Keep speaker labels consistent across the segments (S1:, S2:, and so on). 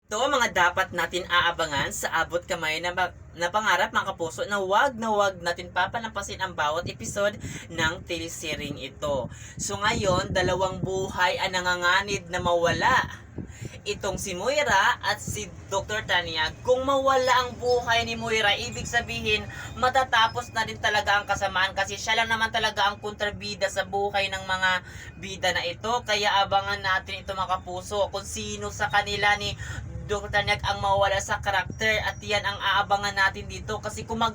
S1: Ito ang mga dapat natin aabangan sa abot kamay na pangarap mga kapuso na wag natin papalampasin ang bawat episode ng teleseryeng ito. So ngayon, dalawang buhay ang nanganganib na mawala. Itong si Moira at si Dr. Tanya. Kung mawala ang buhay ni Moira, ibig sabihin matatapos na din talaga ang kasamaan kasi siya lang naman talaga ang kontrabida sa buhay ng mga bida na ito. Kaya abangan natin ito mga kapuso kung sino sa kanila ni Dr. Tanyag ang mawala sa karakter at yan ang aabangan natin dito kasi kung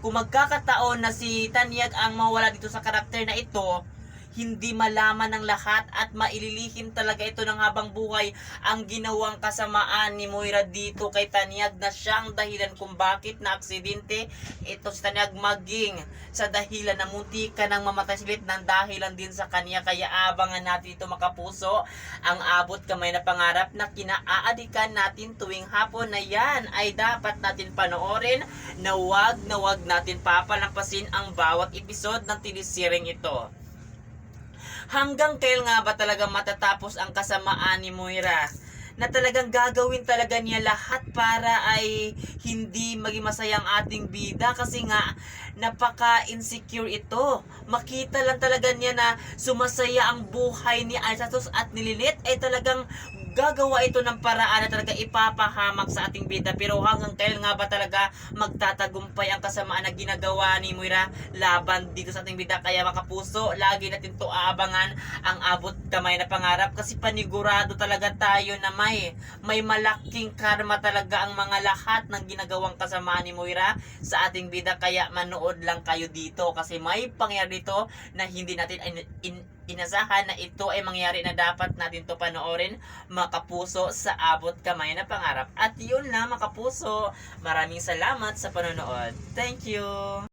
S1: magkakataon na si Tanyag ang mawala dito sa karakter na ito, hindi malaman ng lahat at maililihim talaga ito ng habang buhay ang ginawang kasamaan ni Moira dito kay Tanyag na siyang dahilan kung bakit na aksidente ito si Tanyag maging sa dahilan na munti ka nang mamatay silit ng dahilan din sa kanya. Kaya abangan natin ito mga kapuso ang abot kamay na pangarap na kinaaadikan natin tuwing hapon na yan ay dapat natin panoorin na wag natin papalampasin ang bawat episode ng teleseryeng ito. Hanggang kailan nga ba talaga matatapos ang kasamaan ni Moira? Na talagang gagawin talaga niya lahat para ay hindi maging masaya ang ating bida kasi nga napaka-insecure ito. Makita lang talaga niya na sumasaya ang buhay ni Alsatos at ni Lynette ay talagang gagawa ito ng paraan na talaga ipapahamak sa ating bida. Pero hanggang kailan nga ba talaga magtatagumpay ang kasamaan na ginagawa ni Moira laban dito sa ating bida? Kaya mga kapuso, lagi natin to aabangan ang abot kamay na pangarap kasi panigurado talaga tayo na may malaking karma talaga ang mga lahat ng ginagawang kasamaan ni Moira sa ating bida. Kaya manood lang kayo dito kasi may pangyayari dito na hindi natin inasahan na ito ay mangyari na dapat natin to panoorin mga kapuso sa abot kamay na pangarap. At yun na mga kapuso, maraming salamat sa panonood. Thank you!